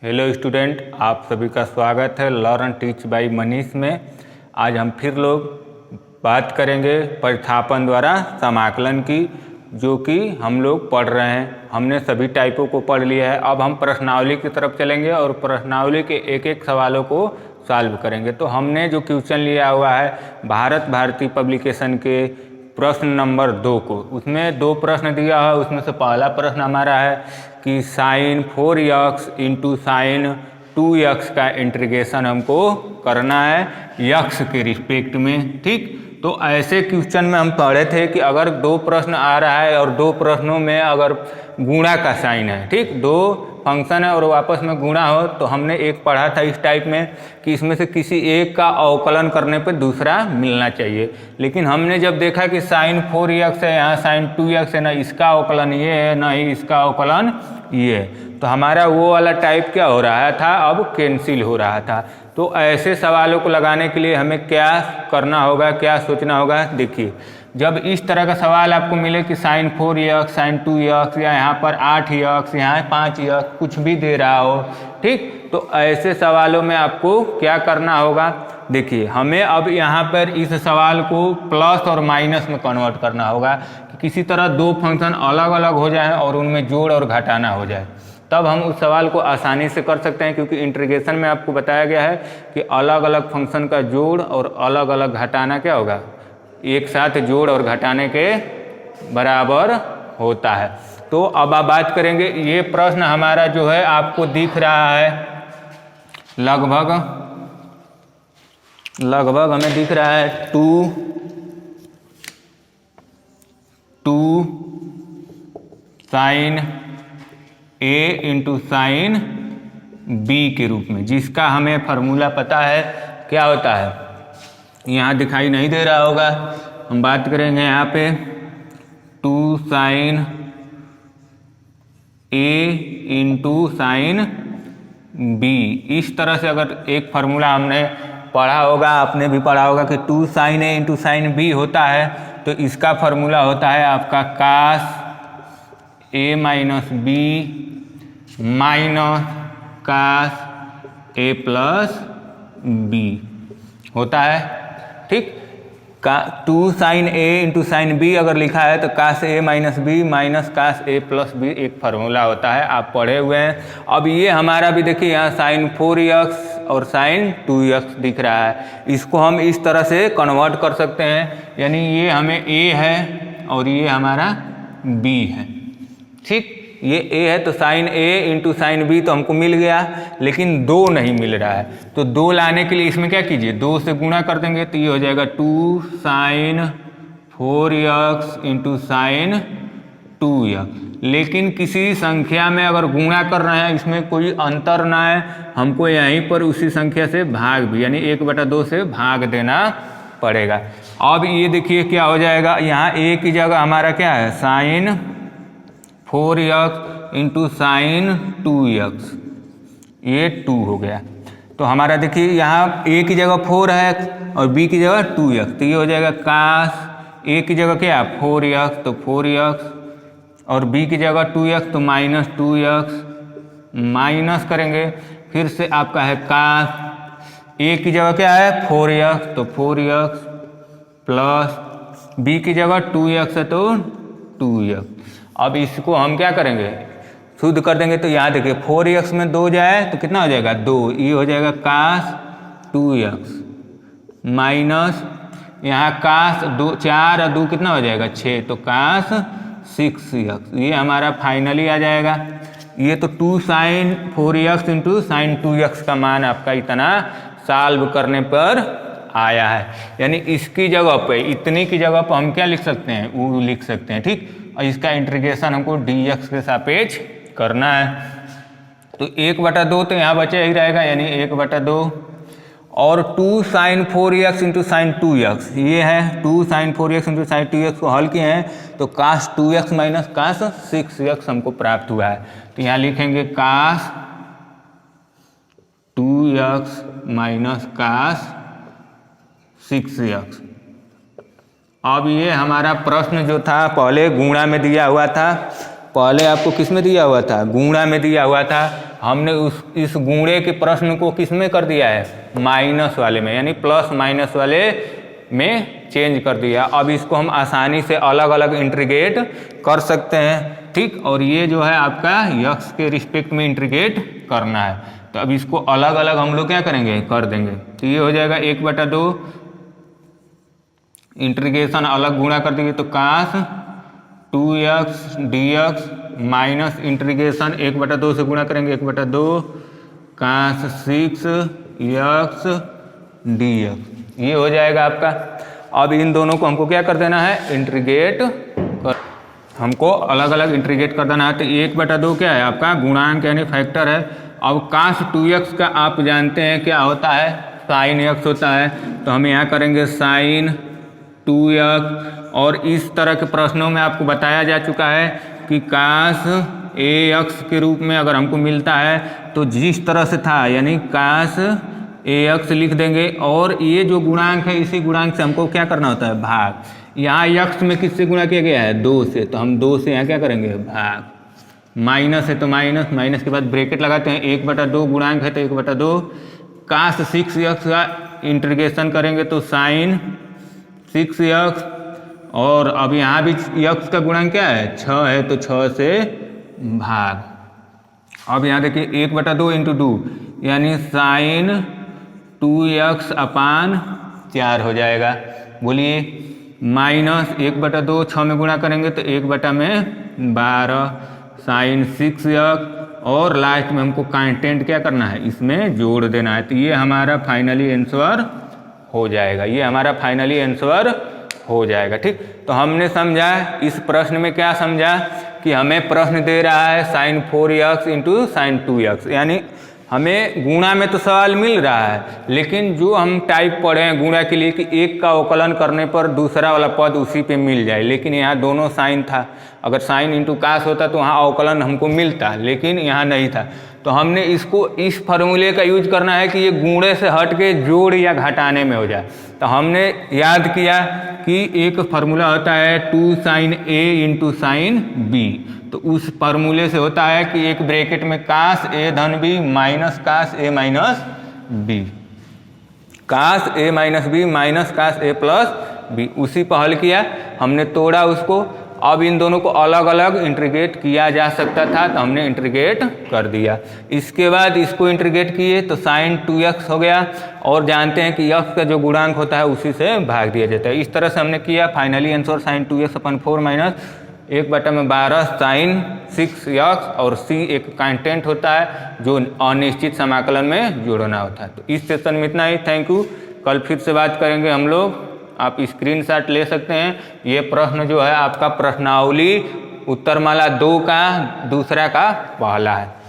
Hello student, आप सभी का स्वागत है लर्न टीच बाय मनीष में। आज हम फिर लोग बात करेंगे प्रतिस्थापन द्वारा समाकलन की, जो कि हम लोग पढ़ रहे हैं। हमने सभी टाइपों को पढ़ लिया है। अब हम प्रश्नावली की तरफ चलेंगे और प्रश्नावली के एक एक सवालों को सॉल्व करेंगे। तो हमने जो क्वेश्चन लिया हुआ है भारत भारती पब्लिकेशन के प्रश्न नंबर 2 को, उसमें 2 प्रश्न दिया है। उसमें से पहला प्रश्न हमारा है कि sign 4x into sine 2x का इंटीग्रेशन हमको करना है यक्स के रिस्पेक्ट में। ठीक, तो ऐसे क्वेश्चन में हम पढ़े थे कि अगर 2 प्रश्न आ रहा है और 2 प्रश्नों में अगर गुणा का साइन है, ठीक, 2 फंक्शन है और वापस में गुणा हो, तो हमने एक पढ़ा था इस टाइप में कि इसमें से किसी एक का अवकलन करने पर दूसरा मिलना चाहिए। लेकिन हमने जब देखा कि साइन 4x है, यहाँ साइन 2x है, ना इसका अवकलन ये है ना ही इसका अवकलन ये है, तो हमारा वो वाला टाइप क्या हो रहा था, अब कैंसिल हो रहा था। तो ऐसे सवालों को लगाने के लिए हमें क्या करना होगा, क्या सोचना होगा। देखिए, जब इस तरह का सवाल आपको मिले कि साइन 4x, साइन 2x, या यहाँ पर 8x, यहाँ 5x, कुछ भी दे रहा हो, ठीक, तो ऐसे सवालों में आपको क्या करना होगा। देखिए, हमें अब यहाँ पर इस सवाल को प्लस और माइनस में कन्वर्ट करना होगा कि किसी तरह 2 फंक्शन अलग अलग हो जाए और उनमें जोड़ और घटाना हो जाए, तब हम उस सवाल को आसानी से कर सकते हैं। क्योंकि इंटीग्रेशन में आपको बताया गया है कि अलग अलग फंक्शन का जोड़ और अलग अलग घटाना क्या होगा, एक साथ जोड़ और घटाने के बराबर होता है। तो अब आप बात करेंगे, ये प्रश्न हमारा जो है आपको दिख रहा है लगभग हमें दिख रहा है 2 sine A into sine B के रूप में, जिसका हमें फार्मूला पता है क्या होता है, यहाँ दिखाई नहीं दे रहा होगा। हम बात करेंगे यहाँ पे 2 sine A into sine B। इस तरह से अगर एक फार्मूला हमने पढ़ा होगा, आपने भी पढ़ा होगा कि 2 sine A into sine B होता है, तो इसका फार्मूला होता है आपका cos A minus B minus cos A plus B होता है। ठीक, 2 sine A into sine B अगर लिखा है तो cos A minus B minus cos A plus B एक फार्मूला होता है, आप पढ़े हुए हैं। अब ये हमारा भी देखिए, यहाँ साइन 4x और साइन 2x दिख रहा है, इसको हम इस तरह से कन्वर्ट कर सकते हैं। यानी ये हमें A है और ये हमारा B है। ठीक, ये A है तो sine A into sine B तो हमको मिल गया, लेकिन 2 नहीं मिल रहा है। तो 2 लाने के लिए इसमें क्या कीजिए, 2 से गुणा कर देंगे तो ये हो जाएगा 2 sign 4x into sine 2x। लेकिन किसी संख्या में अगर गुणा कर रहे हैं, इसमें कोई अंतर ना है, हमको यहीं पर उसी संख्या से भाग भी, यानी 1/2 से भाग देना पड़ेगा। अब ये देखिए क्या हो जाएगा, यहाँ A की जगह हमारा क्या है, sign 4x into sine 2x, ये 2 हो गया। तो हमारा देखिए, यहाँ A की जगह 4 है और B की जगह 2x, तो ये हो जाएगा कास A की जगह क्या है 4x, तो 4x, और B की जगह 2x तो माइनस 2x, माइनस करेंगे फिर से आपका है कास A की जगह क्या है 4x, तो 4x प्लस B की जगह 2x है तो 2x। अब इसको हम क्या करेंगे, शुद्ध कर देंगे। तो यहाँ देखिए 4x में 2 जाए तो कितना हो जाएगा 2, ये हो जाएगा कास 2x माइनस यहाँ कास 4 और 2 कितना हो जाएगा 6, तो कास 6x। ये हमारा फाइनली आ जाएगा। ये तो 2 sign 4x into sine 2x का मान आपका इतना सॉल्व करने पर आया है। यानी इसकी जगह पे, इतनी की जगह पर हम क्या लिख सकते हैं, वो लिख सकते हैं। ठीक, और इसका इंटीग्रेशन हमको dx के सापेक्ष करना है। तो 1/2 तो यहाँ बचे ही रहेगा, यानी 1/2, और 2 sign 4x into sine 2x ये है, 2 sign 4x into sine 2x को हल किए हैं तो कास 2x माइनस कास 6x हमको प्राप्त हुआ है। तो यहाँ लिखेंगे कास 2x माइनस कास 6x। अब ये हमारा प्रश्न जो था पहले गुणा में दिया हुआ था, पहले आपको किस में दिया हुआ था, गुणा में दिया हुआ था। हमने इस गुणे के प्रश्न को किस में कर दिया है, माइनस वाले में, यानी प्लस माइनस वाले में चेंज कर दिया। अब इसको हम आसानी से अलग अलग इंटीग्रेट कर सकते हैं, ठीक। और ये जो है आपका यक्स के रिस्पेक्ट में इंटीग्रेट करना है, तो अब इसको अलग अलग हम लोग क्या करेंगे, कर देंगे। तो ये हो जाएगा 1/2 इंटीग्रेशन अलग गुणा कर देंगे तो काश 2x dx माइनस इंटीग्रेशन 1/2 से गुणा करेंगे 1/2 काश 6x dx, ये हो जाएगा आपका। अब इन दोनों को हमको क्या कर देना है, इंटीग्रेट कर, हमको अलग अलग इंटीग्रेट कर देना है। तो 1/2 क्या है आपका गुणांक यानी फैक्टर है। अब काश 2x का आप जानते हैं क्या होता है, साइन x होता है, तो हम यहाँ करेंगे साइन 2x। और इस तरह के प्रश्नों में आपको बताया जा चुका है कि काश ax के रूप में अगर हमको मिलता है तो जिस तरह से था यानी काश ax लिख देंगे, और ये जो गुणांक है इसी गुणांक से हमको क्या करना होता है, भाग। यहाँ x में किससे गुणा किया गया है, 2 से, तो हम 2 से यहाँ क्या करेंगे, भाग। माइनस है तो माइनस, माइनस के बाद ब्रैकेट लगाते हैं, 1/2 गुणांक है तो 1/2 काश 6x का इंटीग्रेशन करेंगे तो साइन 6x, और अब यहाँ भी x का गुणांक क्या है, 6 है तो 6 से भाग। अब यहाँ देखिए 1/2 × 2 यानी साइन 2x/4 हो जाएगा। बोलिए माइनस 1/2 6 में गुणा करेंगे तो 1/12 साइन 6x, और लास्ट में हमको कांस्टेंट क्या करना है, इसमें जोड़ देना है। तो ये हमारा फाइनली आंसर हो जाएगा, ये हमारा फाइनली आंसर हो जाएगा, ठीक। तो हमने समझा इस प्रश्न में क्या समझा कि हमें प्रश्न दे रहा है साइन 4x × साइन 2x, यानी हमें गुणा में तो सवाल मिल रहा है, लेकिन जो हम टाइप पढ़े हैं गुणा के लिए कि एक का अवकलन करने पर दूसरा वाला पद उसी पे मिल जाए, लेकिन यहाँ दोनों साइन था। अगर साइन × कास होता तो वहाँ अवकलन हमको मिलता, लेकिन यहाँ नहीं था। तो हमने इसको इस फार्मूले का यूज करना है कि ये गुणे से हट के जोड़ या घटाने में हो जाए। तो हमने याद किया कि एक फार्मूला होता है 2 sin a × sin b, तो उस फार्मूले से होता है कि एक ब्रैकेट में कास a धन b minus cos a minus b, cos a minus b minus cos a plus b, उसी पर हल किया हमने, तोड़ा उसको। अब इन दोनों को अलग अलग इंटीग्रेट किया जा सकता था तो हमने इंटीग्रेट कर दिया। इसके बाद इसको इंटीग्रेट किए तो साइन 2x हो गया, और जानते हैं कि x का जो गुणांक होता है उसी से भाग दिया जाता है। इस तरह से हमने किया। Finally answer sine 2x/4 minus 1/12 sine 6x, और c एक कांस्टेंट होता है जो अनिश्चित समाकलन में जोड़ना होता है। तो इस सेशन में इतना ही, थैंक यू। कल फिर से बात करेंगे हम लोग। आप स्क्रीनशॉट ले सकते हैं। ये प्रश्न जो है आपका प्रश्नावली उत्तरमाला 2 का दूसरा का पहला है।